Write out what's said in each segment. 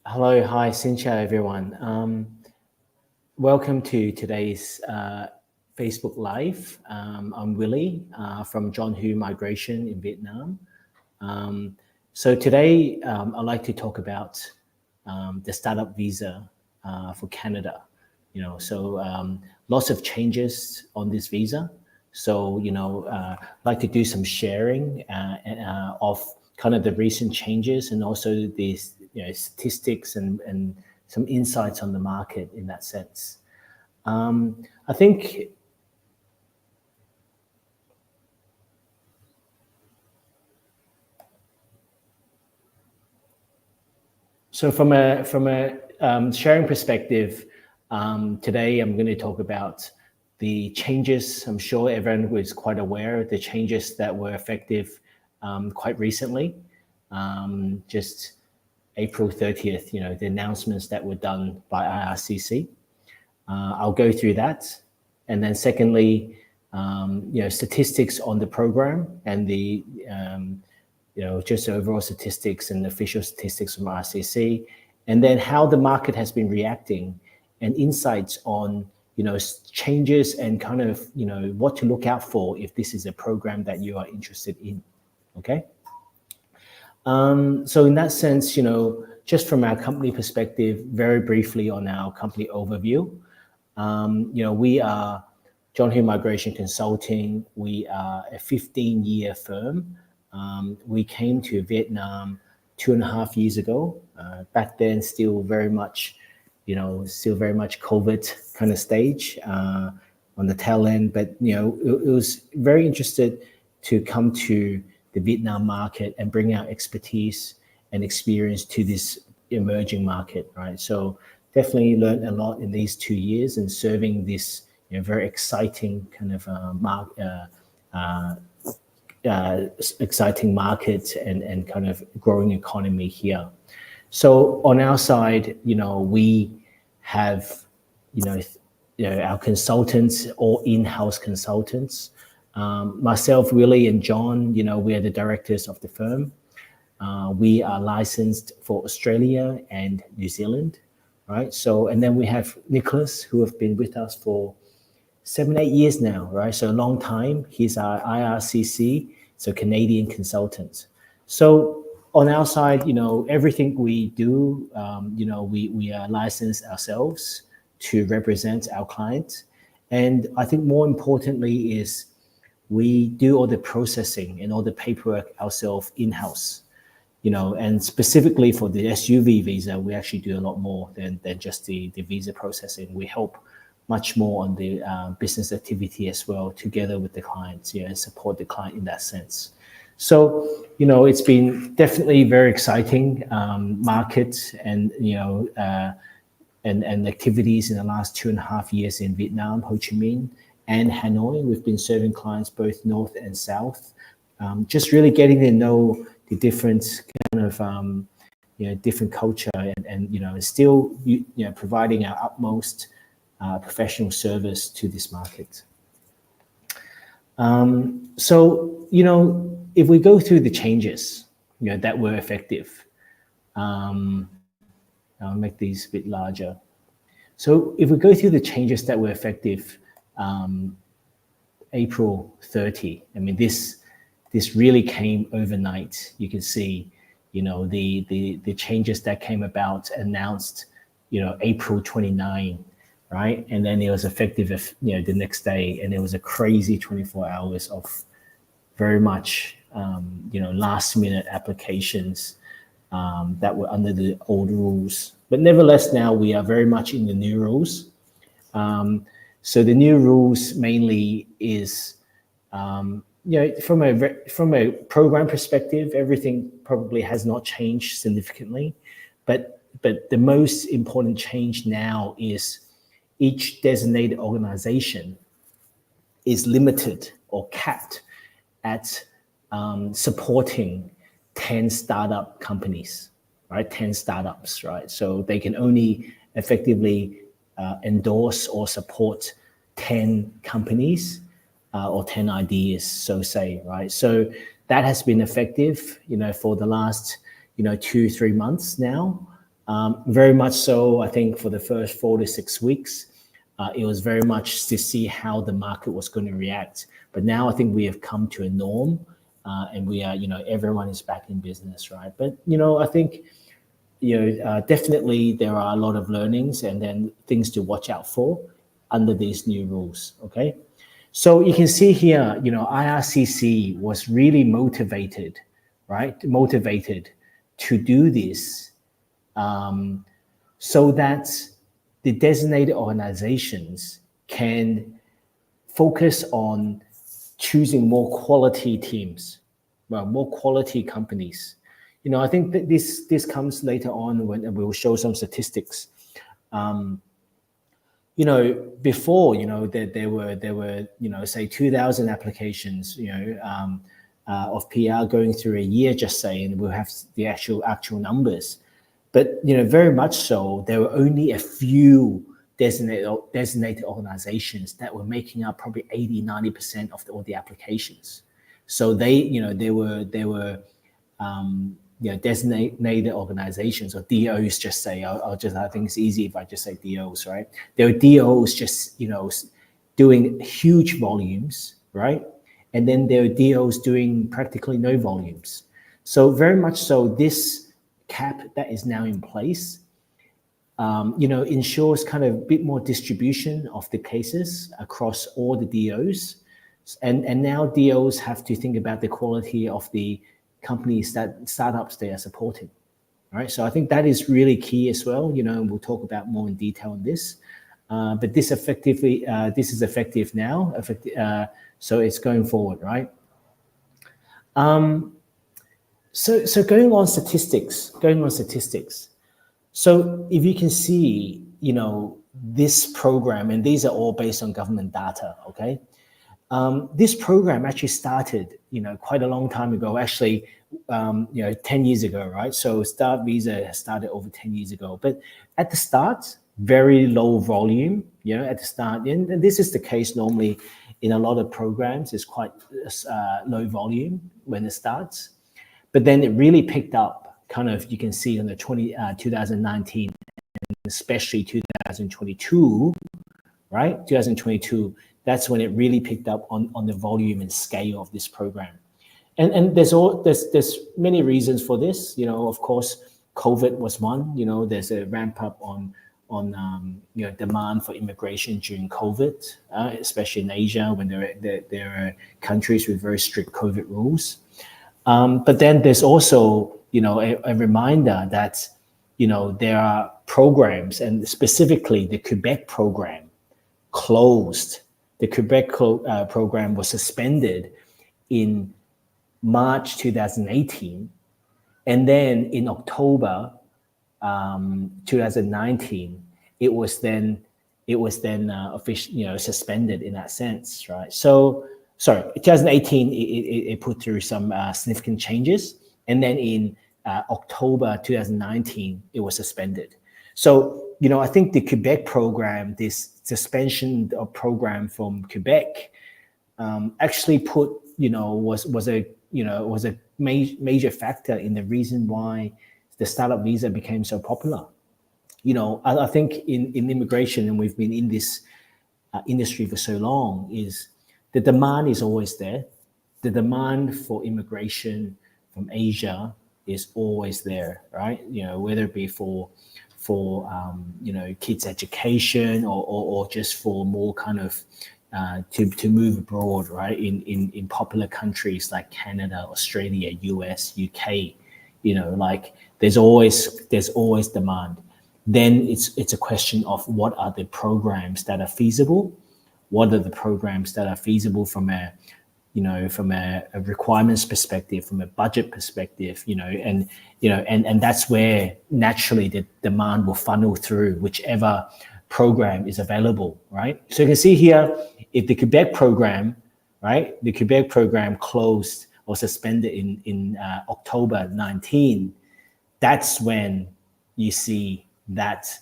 Hello, hi, xin chào everyone. Welcome to today's Facebook Live. I'm Willie from John Hu Migration in Vietnam. So today I'd like to talk about the startup visa for Canada. Lots of changes on this visa. So, I'd like to do some sharing of kind of the recent changes and also these statistics and some insights on the market in that sense. I think so from a sharing perspective, today I'm going to talk about the changes. I'm sure everyone was quite aware of the changes that were effective quite recently. Just April 30th, the announcements that were done by IRCC. I'll go through that. And then secondly, statistics on the program and the, just overall statistics and official statistics from IRCC. And then how the market has been reacting and insights on, changes and kind of, what to look out for if this is a program that you are interested in, okay? So in that sense, just from our company perspective, very briefly on our company overview, we are John Hu Migration Consulting. We are a 15-year firm. We came to Vietnam 2.5 years ago. Back then, still very much COVID kind of stage on the tail end. But, it was very interested to come to the Vietnam market and bring our expertise and experience to this emerging market, right? So definitely learned a lot in these 2 years and serving this very exciting kind of exciting market and kind of growing economy here. So on our side, we have, our consultants, all in-house consultants. Myself, Willie, and John, we are the directors of the firm. We are licensed for Australia and New Zealand, right? So, and then we have Nicholas, who have been with us for 7-8 years now, right? So a long time. He's our IRCC, so Canadian consultant. So on our side, everything we do, we are licensed ourselves to represent our clients. And I think more importantly is we do all the processing and all the paperwork ourselves in-house, and specifically for the SUV visa, we actually do a lot more than just the visa processing. We help much more on the business activity as well, together with the clients, and support the client in that sense. So, it's been definitely very exciting market and, and activities in the last 2.5 years in Vietnam, Ho Chi Minh, and Hanoi. We've been serving clients both north and south, just really getting to know the different kind of different culture, and still providing our utmost professional service to this market. So if we go through the changes that were effective, I'll make these a bit larger. So if we go through the changes that were effective April 30, I mean, this really came overnight. You can see, the changes that came about announced, April 29, right? And then it was effective, the next day, and it was a crazy 24 hours of very much, last minute applications that were under the old rules. But nevertheless, now we are very much in the new rules. So the new rules mainly is, from a program perspective, everything probably has not changed significantly. But the most important change now is each designated organization is limited or capped at supporting 10 startup companies, right? 10 startups, right? So they can only effectively endorse or support 10 companies or 10 ideas, so say, right? So that has been effective, for the last, 2-3 months now. Very much so, I think, for the first 4 to 6 weeks. It was very much to see how the market was going to react. But now I think we have come to a norm, and we are, everyone is back in business, right? But, I think, definitely there are a lot of learnings and then things to watch out for under these new rules, okay? So you can see here, IRCC was really motivated, right? Motivated to do this so that the designated organizations can focus on choosing more quality teams, more quality companies. I think that this comes later on when we will show some statistics. Before, there were, say 2,000 applications, of PR going through a year, just say, and we'll have the actual numbers. But, very much so, there were only a few designated organizations that were making up probably 80-90% of all the applications. So they were designated organizations, or DOs, just say. I think it's easy if I just say DOs, right? There were DOs just, doing huge volumes, right? And then there were DOs doing practically no volumes. So very much so, this cap that is now in place, ensures kind of a bit more distribution of the cases across all the DOs. And now DOs have to think about the quality of the companies, startups they are supporting, right? So I think that is really key as well, and we'll talk about more in detail on this. But this is effective now, so it's going forward, right? So going on statistics. So if you can see, this program, and these are all based on government data, okay? This program actually started, quite a long time ago, actually, 10 years ago, right? So Start Visa started over 10 years ago. But at the start, very low volume, at the start. And this is the case normally in a lot of programs. It's quite low volume when it starts. But then it really picked up, kind of, you can see in the 2019, and especially 2022, right? 2022, that's when it really picked up on the volume and scale of this program. And there's many reasons for this. Of course, COVID was one. There's a ramp up on demand for immigration during COVID, especially in Asia, when there are countries with very strict COVID rules. But then there's also, a reminder that, there are programs, and specifically the Quebec program closed. The Quebec program was suspended in March 2018. And then in October 2019, it was then it was then officially, suspended in that sense, right? So, sorry, 2018, it put through some significant changes, and then in October 2019, it was suspended. So, I think the Quebec program, this suspension of program from Quebec, actually was a major factor in the reason why the startup visa became so popular. I think in immigration, and we've been in this industry for so long, is the demand is always there. The demand for immigration from Asia is always there, right? Whether it be for kids' education or just for more kind of to move abroad, right? In popular countries like Canada, Australia, US, UK, like there's always demand. Then it's a question of what are the programs that are feasible. What are the programs that are feasible from a requirements perspective, from a budget perspective, and that's where naturally the demand will funnel through whichever program is available, right? So you can see here, if the Quebec program, right, the Quebec program closed or suspended in October 19, that's when you see that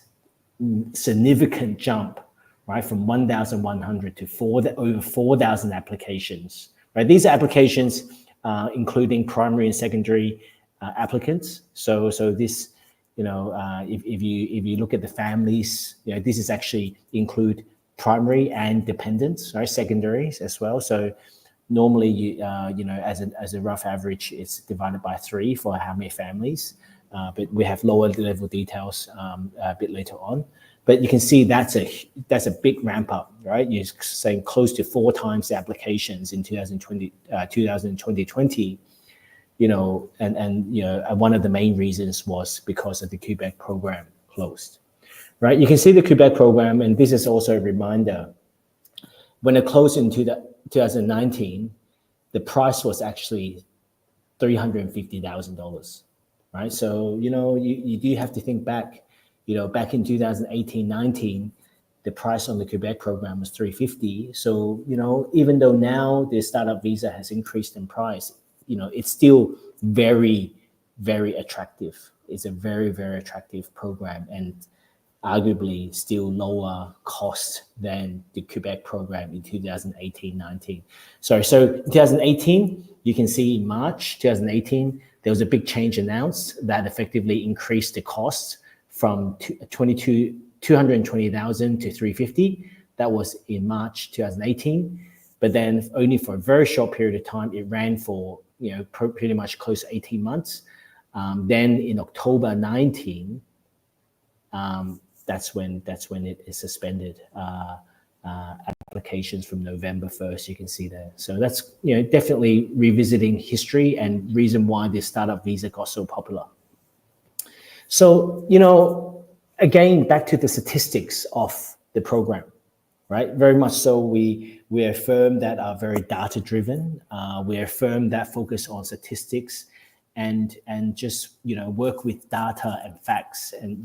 significant jump, right, from 1,100 to over 4,000 applications. Right, these are applications including primary and secondary applicants. So this, if you look at the families, this is actually include primary and dependents, right, secondaries as well. So normally, as a rough average, it's divided by 3 for how many families. But we have lower level details a bit later on. But you can see that's a big ramp up, right? You're saying close to 4 times the applications in 2020, and one of the main reasons was because of the Quebec program closed, right? You can see the Quebec program, and this is also a reminder. When it closed in 2019, the price was actually $350,000, right? So, you do have to think back. Back in 2018-19, the price on the Quebec program was $350. So, even though now the startup visa has increased in price, it's still very, very attractive. It's a very, very attractive program, and arguably still lower cost than the Quebec program in 2018-19. So in 2018, you can see in March 2018, there was a big change announced that effectively increased the cost from 220,000 to 350. That was in March 2018. But then only for a very short period of time, it ran for pretty much close to 18 months. Then in October 19, that's when it is suspended. Applications from November 1st, you can see there. So that's definitely revisiting history and reason why the startup visa got so popular. So, again, back to the statistics of the program, right? Very much so, we're a firm that are very data-driven. We're a firm that focus on statistics and just, work with data and facts, and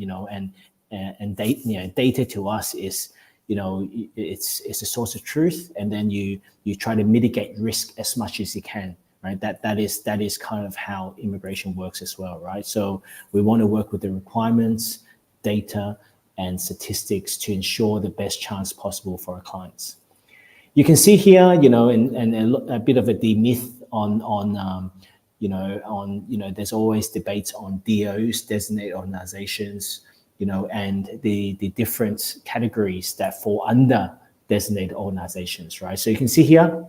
data to us is, it's a source of truth, and then you try to mitigate risk as much as you can. Right, that is kind of how immigration works as well, right? So we want to work with the requirements, data, and statistics to ensure the best chance possible for our clients. You can see here, and a bit of a demyth on there's always debates on DOs, designated organizations, and the different categories that fall under designated organizations, right? So you can see here,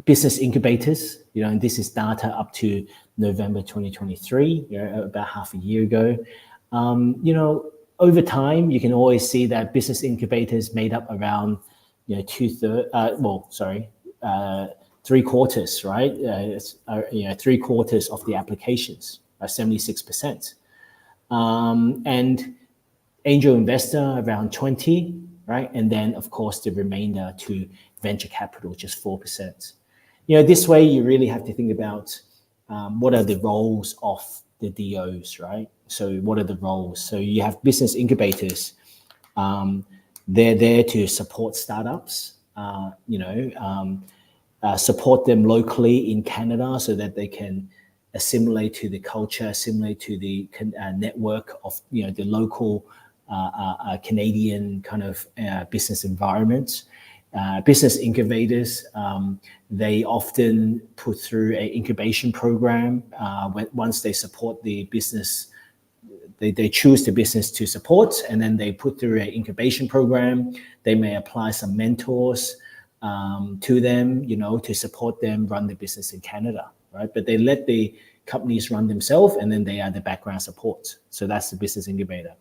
business incubators, and this is data up to November 2023, about half a year ago. Over time, you can always see that business incubators made up around, 3/4, right? 3/4 of the applications, 76%. And angel investor around 20, right? And then, of course, the remainder to venture capital, just 4%. This way you really have to think about what are the roles of the DOs, right? So what are the roles? So you have business incubators. They're there to support startups, support them locally in Canada so that they can assimilate to the culture, assimilate to the network of the local Canadian kind of business environment. Business incubators, they often put through an incubation program. Once they support the business, they choose the business to support, and then they put through an incubation program. They may apply some mentors to them, to support them run the business in Canada, right? But they let the companies run themselves, and then they are the background support. So that's the business incubator.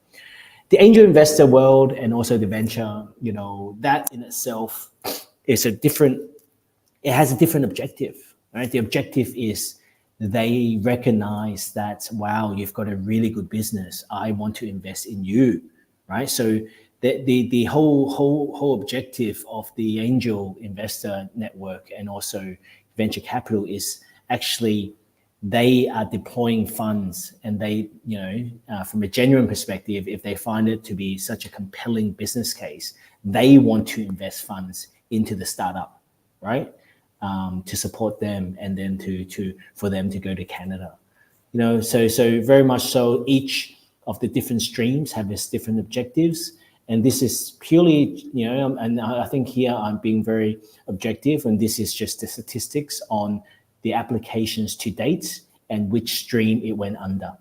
The angel investor world and also the venture, that in itself is it has a different objective, right? The objective is they recognize that, wow, you've got a really good business. I want to invest in you, right? So the whole objective of the angel investor network and also venture capital is actually they are deploying funds, and they, from a genuine perspective, if they find it to be such a compelling business case, they want to invest funds into the startup, right? To support them, and then for them to go to Canada, so very much so. Each of the different streams have its different objectives, and this is purely, and I think here I'm being very objective, and this is just the statistics on the applications to date and which stream it went under.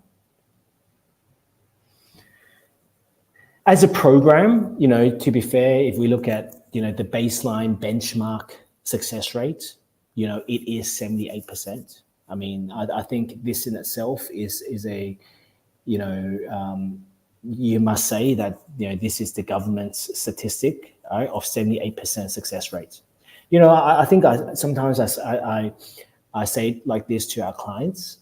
As a program, to be fair, if we look at, the baseline benchmark success rate, it is 78%. I mean, I think this in itself is a, you must say that, this is the government's statistic, right, of 78% success rate. I think sometimes I say like this to our clients,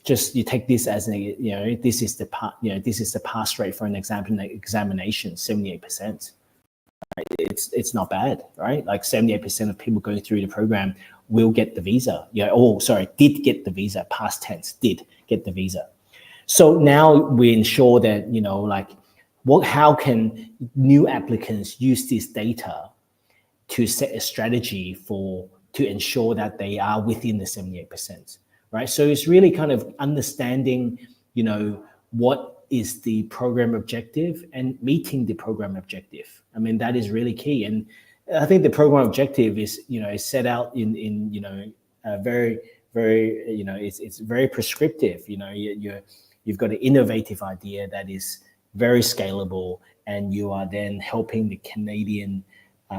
just you take this as this is the pass rate for an examination, 78%. Right? It's not bad, right? Like 78% of people going through the program will get the visa. Did get the visa, past tense, did get the visa. So now we ensure that, how can new applicants use this data to set a strategy to ensure that they are within the 78%, right? So it's really kind of understanding, what is the program objective and meeting the program objective. I mean, that is really key. And I think the program objective is, is set out in very, very, it's very prescriptive. You've got an innovative idea that is very scalable, and you are then helping the Canadian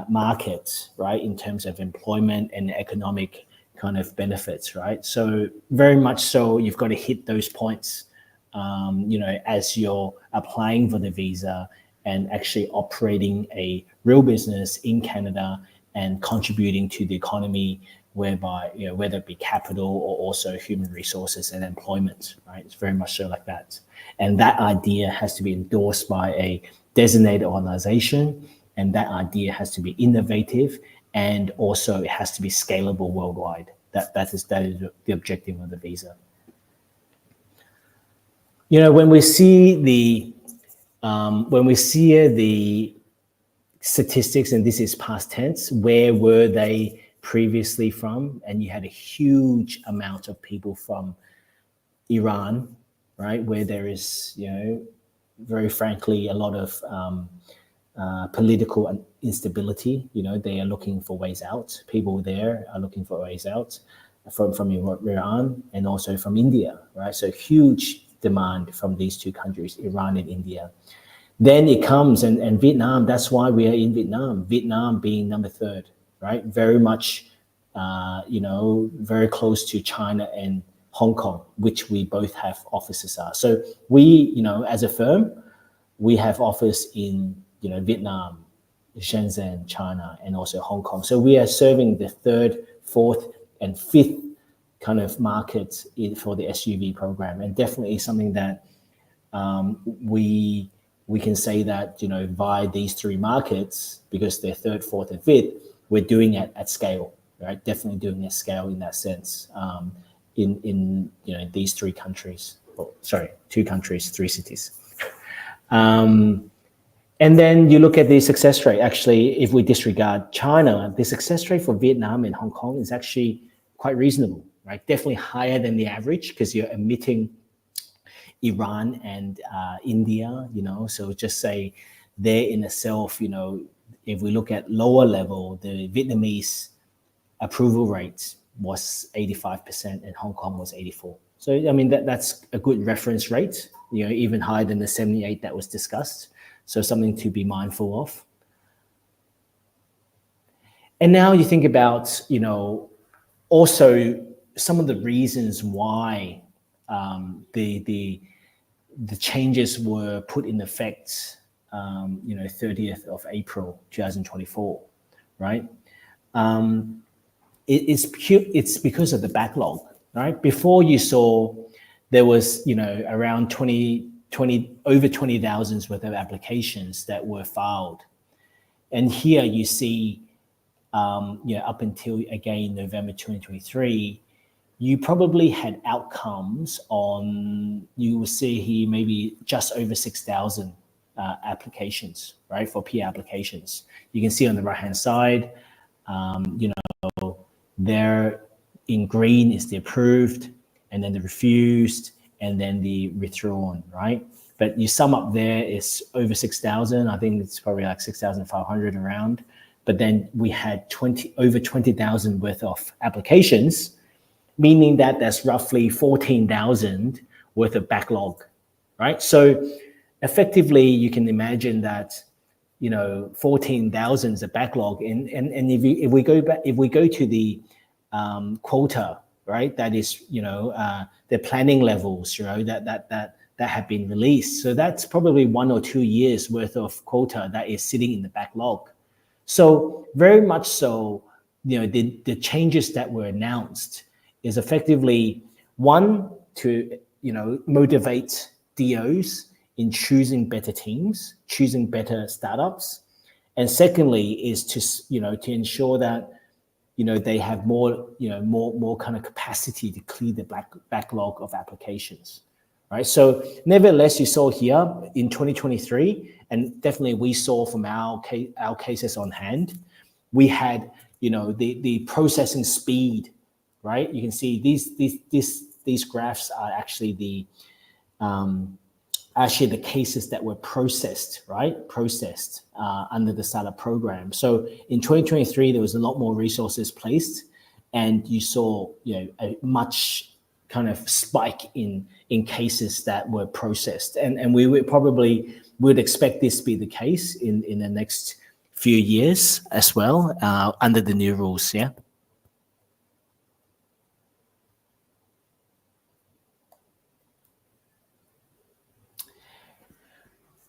market, right, in terms of employment and economic kind of benefits, right? So very much so, you've got to hit those points, as you're applying for the visa and actually operating a real business in Canada and contributing to the economy, whereby, whether it be capital or also human resources and employment, right? It's very much so like that. And that idea has to be endorsed by a designated organization, and that idea has to be innovative, and also it has to be scalable worldwide. That is the objective of the visa. When we see the statistics, and this is past tense, where were they previously from? And you had a huge amount of people from Iran, right, where there is, very frankly, a lot of political instability. They are looking for ways out. People there are looking for ways out from Iran and also from India, right? So huge demand from these two countries, Iran and India. Then it comes, and Vietnam, that's why we are in Vietnam. Vietnam being number 3rd, right? Very much, very close to China and Hong Kong, which we both have offices are. So we, as a firm, we have office in, Vietnam, Shenzhen, China, and also Hong Kong. So we are serving the 3rd, 4th, and 5th kind of markets for the SUV program, and definitely something that we can say that, via these 3 markets, because they're 3rd, 4th, and 5th, we're doing it at scale, right? Definitely doing at scale in that sense, in these 3 countries. 2 countries, 3 cities. And then you look at the success rate. Actually, if we disregard China, the success rate for Vietnam and Hong Kong is actually quite reasonable, right? Definitely higher than the average because you're omitting Iran and India, so just say there in itself, if we look at lower level, the Vietnamese approval rate was 85% and Hong Kong was 84. So, I mean, that's a good reference rate, even higher than the 78 that was discussed. So something to be mindful of. And now you think about, also some of the reasons why the changes were put in effect, 30th of April, 2024, right? It's because of the backlog, right? Before you saw there was, around over 20,000 worth of applications that were filed. And here you see, up until, again, November 2023, you probably had outcomes on, you will see here, maybe just over 6,000 applications, right, for PR applications. You can see on the right-hand side, there in green is the approved, and then the refused, and then the withdrawn, right? But you sum up there is over 6,000. I think it's probably like 6,500 around. But then we had over 20,000 worth of applications, meaning that that's roughly 14,000 worth of backlog, right? So effectively, you can imagine that, 14,000 is a backlog. And if we go to the quota, right, that is, the planning levels, that have been released. So that's probably 1 or 2 years worth of quota that is sitting in the backlog. So very much so, the changes that were announced is effectively, one, to motivate DOs in choosing better teams, choosing better startups, and secondly is to ensure that they have more kind of capacity to clear the backlog of applications, right? So nevertheless, you saw here in 2023, and definitely we saw from our cases on hand, we had the processing speed. Right, you can see these graphs are actually the cases that were processed, right? Processed under the startup program. So in 2023, there was a lot more resources placed, and you saw a much kind of spike in cases that were processed, and we would expect this to be the case in the next few years as well under the new rules. Yeah.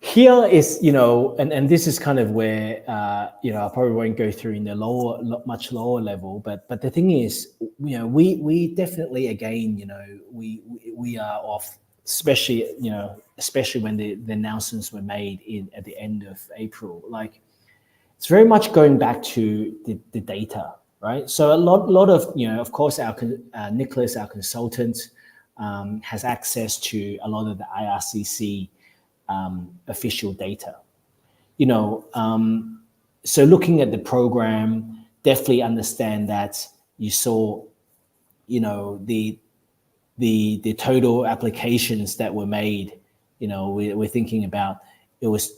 Here is, and this is kind of where, I probably won't go through in the much lower level, but the thing is, we definitely, again, we are off, especially when the announcements were made at the end of April. Like, it's very much going back to the data, right? So a lot of, of course, Nicholas, our consultant, has access to a lot of the IRCC official data, so looking at the program, definitely understand that you saw, the total applications that were made, we're thinking about, it was,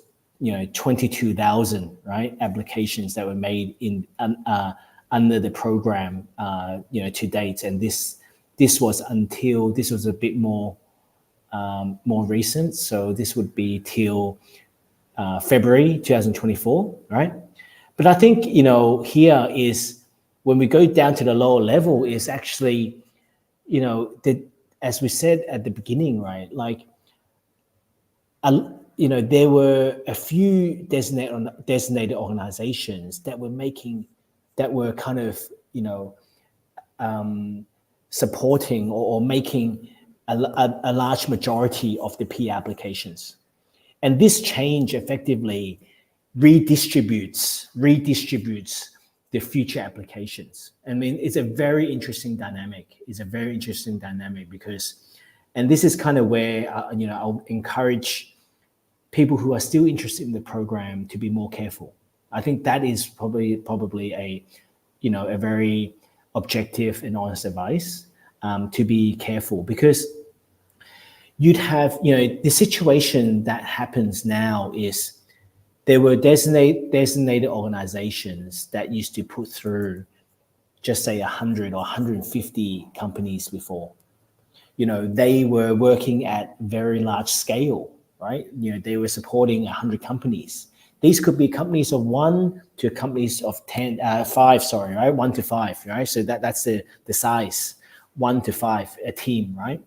22,000, right, applications that were made in under the program, to date, and this was a bit more recent. So this would be till February 2024, right? But I think, here is when we go down to the lower level is actually, as we said at the beginning, right? Like, there were a few designated organizations that were kind of, supporting or making a large majority of the P applications. And this change effectively redistributes the future applications. I mean, it's a very interesting dynamic. Because, and this is kind of where, I'll encourage people who are still interested in the program to be more careful. I think that is probably a, a very objective and honest advice, to be careful, because you'd have, the situation that happens now is there were designated organizations that used to put through just say 100 or 150 companies before. They were working at very large scale, right? They were supporting 100 companies. These could be companies of 1 to companies of 5, sorry, right? 1 to 5, right? So that's the size, 1 to 5, a team, right?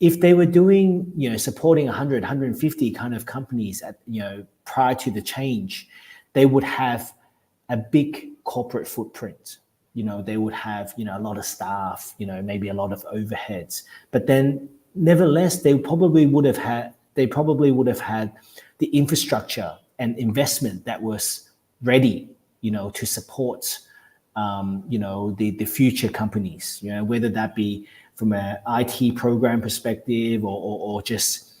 If they were doing, supporting 100, 150 kind of companies at, prior to the change, they would have a big corporate footprint. They would have, a lot of staff, maybe a lot of overheads, but then nevertheless, they probably would have had the infrastructure and investment that was ready, to support, the future companies, whether that be from an IT program perspective or just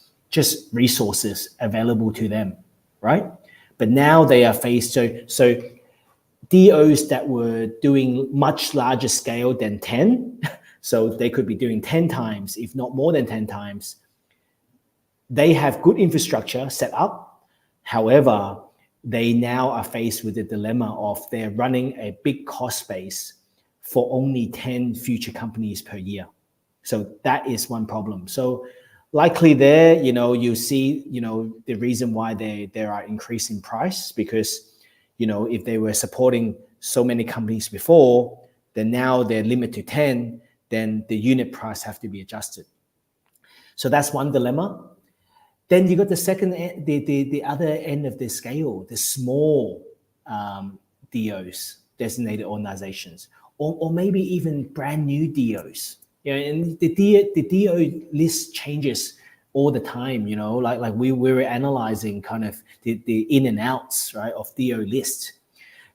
resources available to them, right? But now they are faced, so DOs that were doing much larger scale than 10, so they could be doing 10 times, if not more than 10 times, they have good infrastructure set up. However, they now are faced with the dilemma of they're running a big cost base for only 10 future companies per year. So that is one problem. So likely there, you see, the reason why they are increasing price, because, if they were supporting so many companies before, then now they're limited to 10, then the unit price have to be adjusted. So that's one dilemma. Then you got the other end of the scale, the small DOs, designated organizations, or maybe even brand new DOs. And the DO list changes all the time. Like we were analyzing kind of the in and outs, right, of DO list.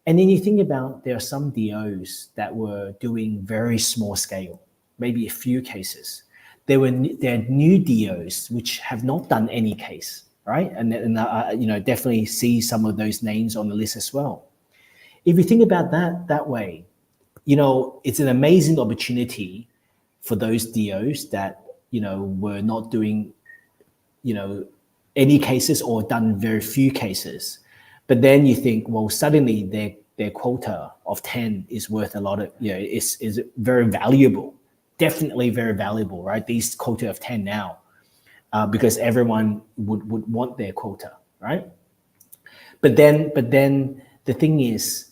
And then you think about, there are some DOs that were doing very small scale, maybe a few cases. There are new DOs which have not done any case, right? And definitely see some of those names on the list as well. If you think about that way, it's an amazing opportunity for those DOs that were not doing any cases or done very few cases. But then you think, well, suddenly their quota of 10 is worth a lot of, is very valuable. Definitely very valuable, right? These quota of 10 now, because everyone would want their quota, right? But then the thing is,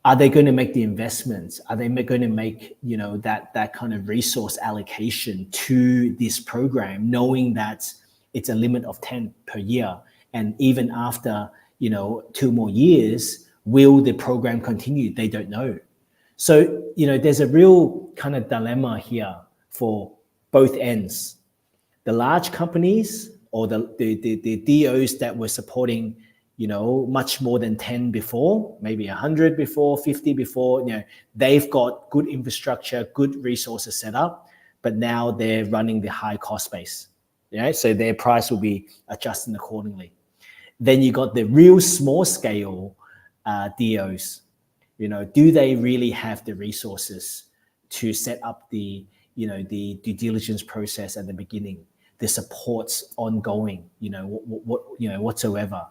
are they going to make the investments? Are they going to make, that kind of resource allocation to this program, knowing that it's a limit of 10 per year? And even after, 2 more years, will the program continue? They don't know. So, there's a real kind of dilemma here for both ends. The large companies or the DOs that were supporting, much more than 10 before, maybe 100 before, 50 before, they've got good infrastructure, good resources set up, but now they're running the high cost base. So their price will be adjusted accordingly. Then you got the real small scale DOs. Do they really have the resources to set up the due diligence process at the beginning, the supports ongoing, whatsoever,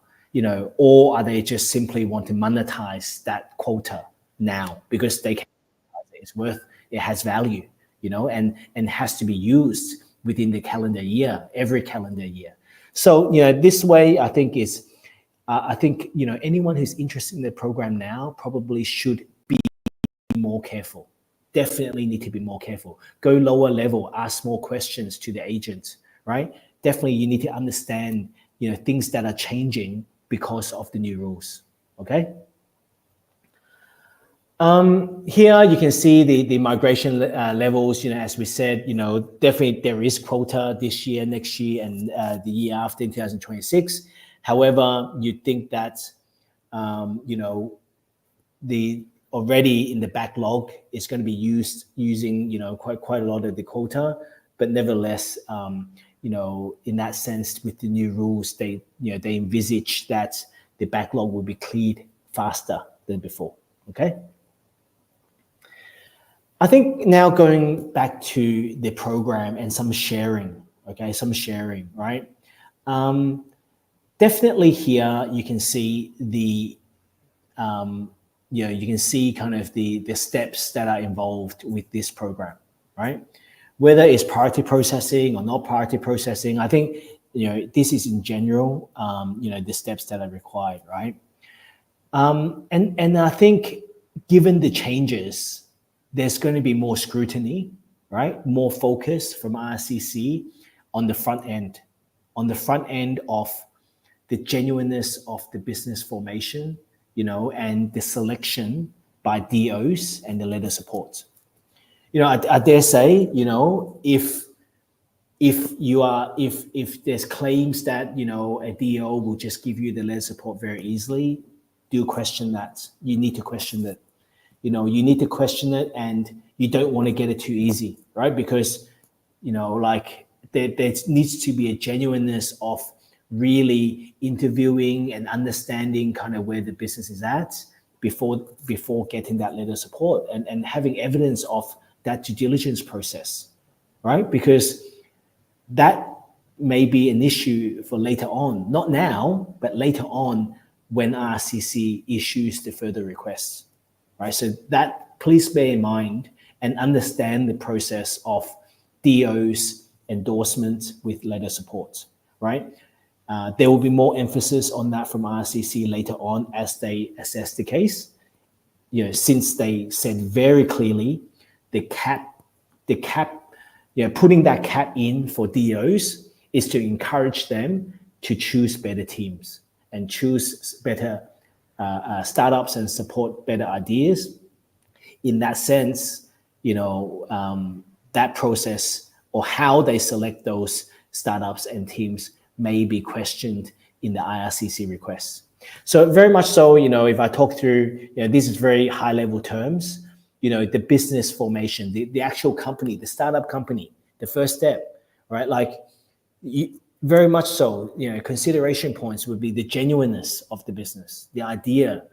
or are they just simply want to monetize that quota now because they can, it has value, and has to be used within the calendar year, every calendar year. So, this way, I think is, anyone who's interested in the program now probably should be more careful. Definitely need to be more careful. Go lower level, ask more questions to the agent, right? Definitely you need to understand, things that are changing because of the new rules, okay? Here you can see the migration levels, as we said, definitely there is quota this year, next year, and the year after in 2026. However, you think that, the already in the backlog is going to be using, quite a lot of the quota, but nevertheless, in that sense, with the new rules, they envisage that the backlog will be cleared faster than before. Okay. I think now going back to the program and some sharing, right? Definitely here you can see the, you can see kind of the steps that are involved with this program, right? Whether it's priority processing or not priority processing, I think, this is in general, the steps that are required, right? And I think given the changes, there's going to be more scrutiny, right? More focus from IRCC on the front end of the genuineness of the business formation, and the selection by DOs and the letter support. I dare say, if there's claims that, a DO will just give you the letter support very easily, do question that. You need to question that. You need to question it, and you don't want to get it too easy, right? Because, there needs to be a genuineness of really interviewing and understanding kind of where the business is at before getting that letter of support, and having evidence of that due diligence process, right? Because that may be an issue for later on, not now, but later on when RCC issues the further requests. Right, so that please bear in mind and understand the process of DO's endorsement with letter support, right? There will be more emphasis on that from RCC later on as they assess the case. Since they said very clearly the cap, putting that cap in for DOs is to encourage them to choose better teams and choose better startups and support better ideas. In that sense, that process or how they select those startups and teams may be questioned in the IRCC requests. So very much so, if I talk through, this is very high level terms, the business formation, the actual company, the startup company, the first step, right? Very much so, consideration points would be the genuineness of the business, the idea,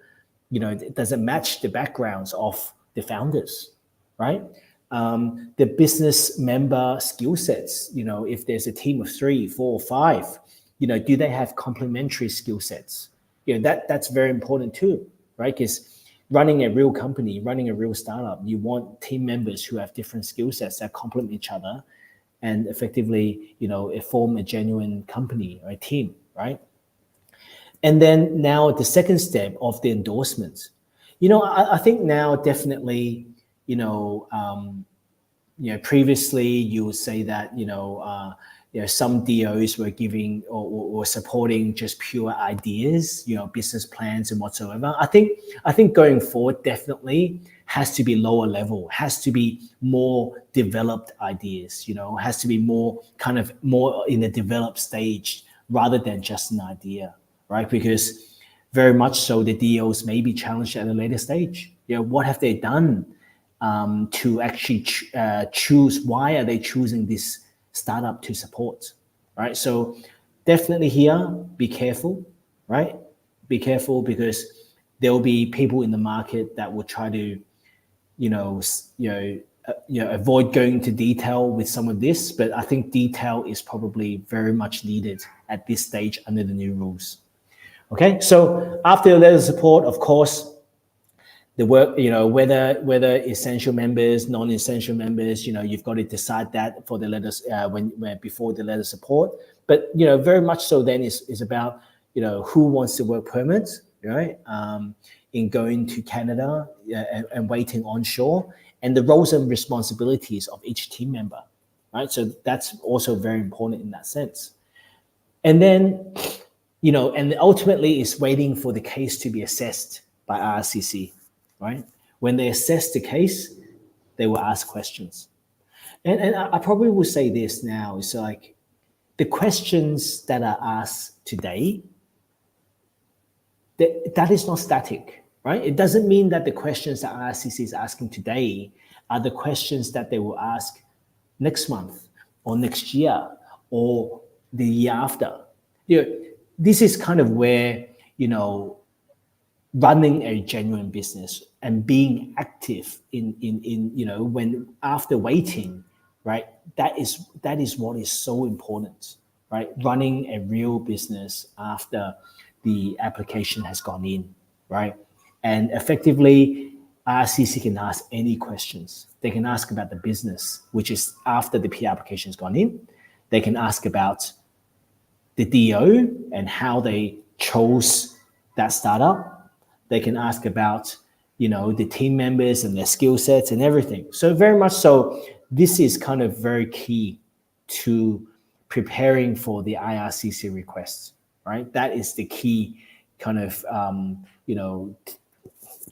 does it match the backgrounds of the founders, right? The business member skill sets, if there's a team of 3, 4, 5, do they have complementary skill sets? That's very important too, right? Because running a real company, running a real startup, you want team members who have different skill sets that complement each other, and effectively, form a genuine company or a team, right? And then now the second step of the endorsements. I think now definitely, previously you would say that, some DOs were giving or supporting just pure ideas, business plans and whatsoever. I think going forward definitely has to be lower level, has to be more developed ideas, has to be more in a developed stage rather than just an idea, right? Because very much so the DOs may be challenged at a later stage. What have they done to actually choose? Why are they choosing this startup to support, right? So definitely here, be careful, right? Be careful, because there will be people in the market that will try to, avoid going into detail with some of this, but I think detail is probably very much needed at this stage under the new rules. Okay, so after the letter of support, of course, the work, whether essential members, non-essential members, you've got to decide that for the letters before the letter of support. But very much so then is about who wants the work permit, right? In going to Canada and waiting onshore, and the roles and responsibilities of each team member, right? So that's also very important in that sense. And then, and ultimately is waiting for the case to be assessed by RCC, right? When they assess the case, they will ask questions. And I probably will say this now, it's like the questions that are asked today, that is not static, right? It doesn't mean that the questions that RCC is asking today are the questions that they will ask next month or next year or the year after. This is kind of where, running a genuine business and being active in when after waiting, right? That is what is so important, right? Running a real business after the application has gone in, right? And effectively, RCC can ask any questions. They can ask about the business, which is after the P application has gone in. They can ask about the DO and how they chose that startup. They can ask about, the team members and their skill sets and everything. So very much so, this is kind of very key to preparing for the IRCC requests, right? That is the key kind of,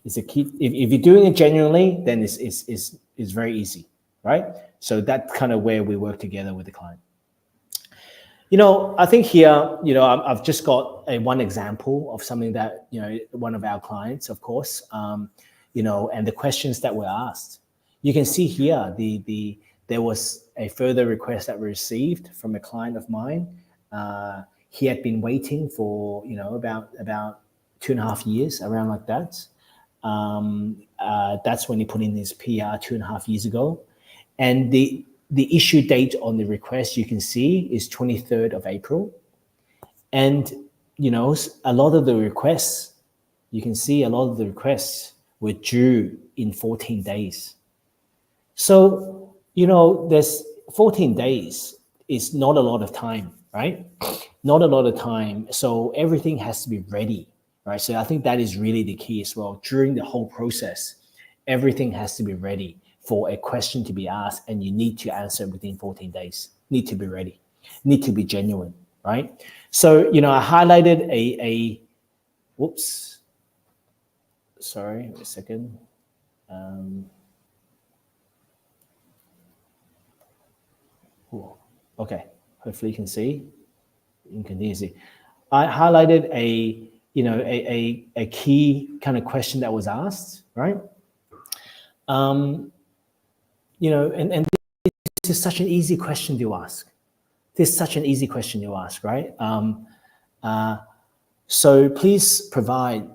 it's a key. If you're doing it genuinely, then it's very easy, right? So that's kind of where we work together with the client. I think here, I've just got one example of something that, one of our clients, of course, and the questions that were asked. You can see here, there was a further request that we received from a client of mine. He had been waiting for, about 2.5 years, around like that. That's when he put in his PR 2.5 years ago. And the issue date on the request, you can see, is 23rd of April. And, a lot of the requests, you can see a lot of the requests were due in 14 days. So, there's 14 days is not a lot of time, right? Not a lot of time. So everything has to be ready, right? So I think that is really the key as well. During the whole process, everything has to be ready for a question to be asked, and you need to answer within 14 days. Need to be ready, need to be genuine, right? So, I highlighted whoops, sorry, a second. Okay, hopefully you can see. You can see. I highlighted a key kind of question that was asked, right? And this is such an easy question to ask. This is such an easy question to ask, right? So please provide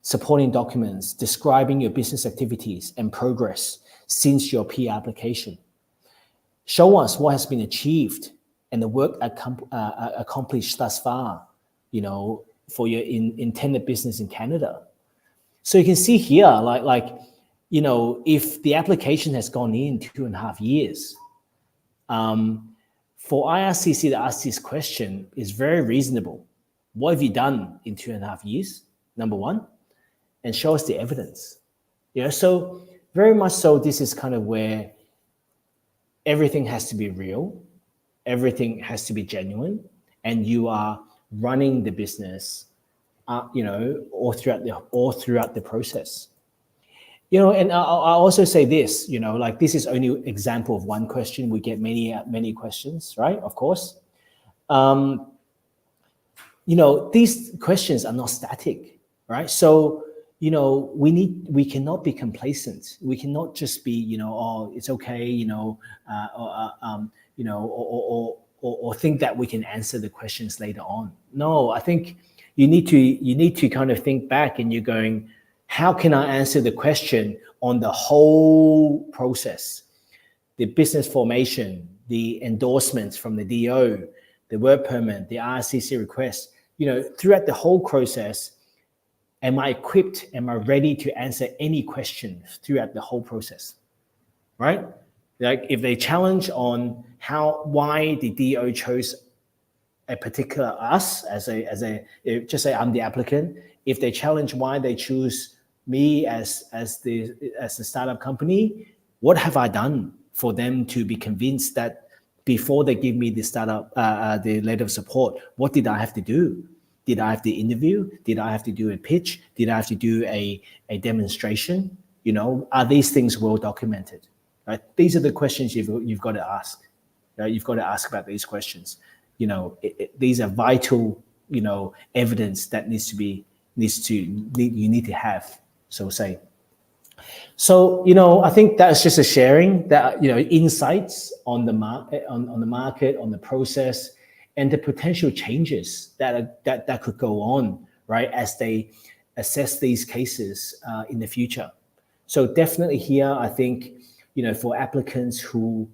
supporting documents describing your business activities and progress since your P application. Show us what has been achieved and the work accomplished thus far, for your intended business in Canada. So you can see here, if the application has gone in 2.5 years, for IRCC to ask this question is very reasonable. What have you done in 2.5 years? Number one, and show us the evidence. So very much so, this is kind of where everything has to be real, everything has to be genuine, and you are running the business, all throughout the process. And I'll also say this, this is only an example of one question. We get many questions, right? Of course. These questions are not static, right? So, we cannot be complacent. We cannot just be, it's okay, or think that we can answer the questions later on. No, I think you need to kind of think back, and you're going, how can I answer the question on the whole process? The business formation, the endorsements from the DO, the work permit, the RCC request, throughout the whole process, am I equipped? Am I ready to answer any questions throughout the whole process, right? Like if they challenge on why the DO chose a particular us just say I'm the applicant. If they challenge why they choose me as the startup company, what have I done for them to be convinced that before they give me the startup, the letter of support, what did I have to do? Did I have to interview? Did I have to do a pitch? Did I have to do a demonstration? Are these things well documented? Right? These are the questions you've got to ask. Right? You've got to ask about these questions. These are vital, evidence that you need to have. So say. So, I think that's just a sharing that, insights on the market, on the market, on the process, and the potential changes that could go on, right, as they assess these cases in the future. So definitely here, I think, for applicants who,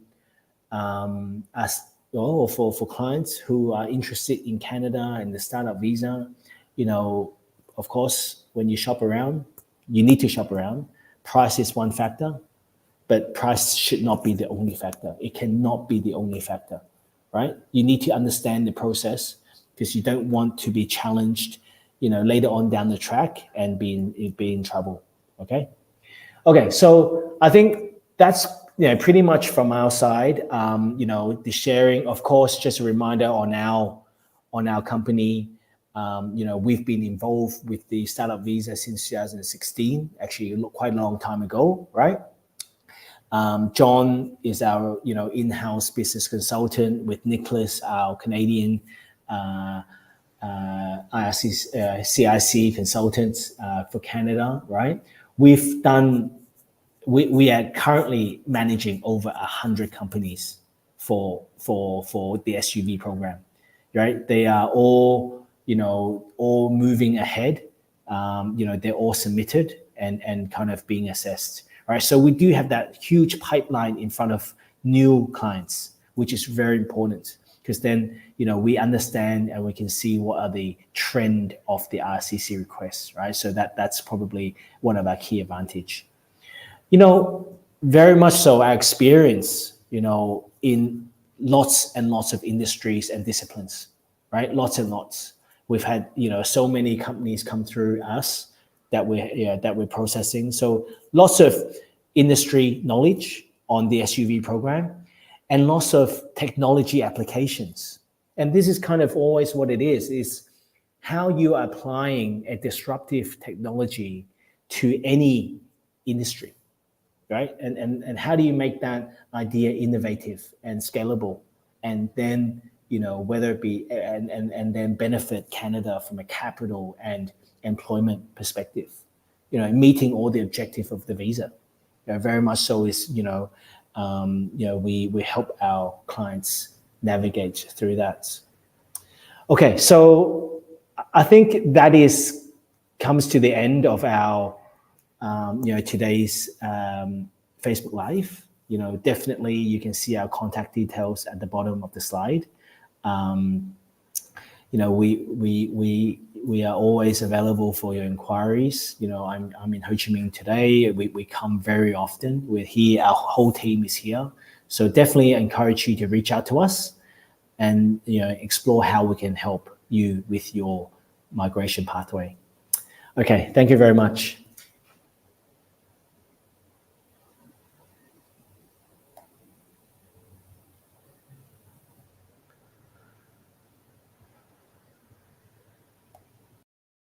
or for clients who are interested in Canada and the startup visa, of course, when you shop around, you need to shop around. Price is one factor, but price should not be the only factor. It cannot be the only factor, right? You need to understand the process because you don't want to be challenged, later on down the track and be in trouble. Okay. Okay. So I think that's pretty much from our side. The sharing, of course, just a reminder on our company. We've been involved with the startup visa since 2016, actually quite a long time ago, right? John is our, in-house business consultant with Nicholas, our Canadian CIC consultant for Canada, right? We are currently managing over 100 companies for the SUV program, right? They are all moving ahead. They're all submitted and kind of being assessed, right? So we do have that huge pipeline in front of new clients, which is very important because then, we understand and we can see what are the trend of the RCC requests, right? So that's probably one of our key advantage. Very much so our experience, in lots and lots of industries and disciplines, right? Lots and lots. We've had, so many companies come through us that we're processing. So lots of industry knowledge on the SUV program and lots of technology applications. And this is kind of always what it is how you are applying a disruptive technology to any industry, right? And how do you make that idea innovative and scalable? And then, whether it be, and then benefit Canada from a capital and employment perspective, meeting all the objective of the visa. Very much so is, we help our clients navigate through that. Okay, so I think that comes to the end of our, today's Facebook Live. Definitely you can see our contact details at the bottom of the slide. We are always available for your inquiries. I'm in Ho Chi Minh today. We come very often. We're here. Our whole team is here. So definitely encourage you to reach out to us and explore how we can help you with your migration pathway. Okay, thank you very much.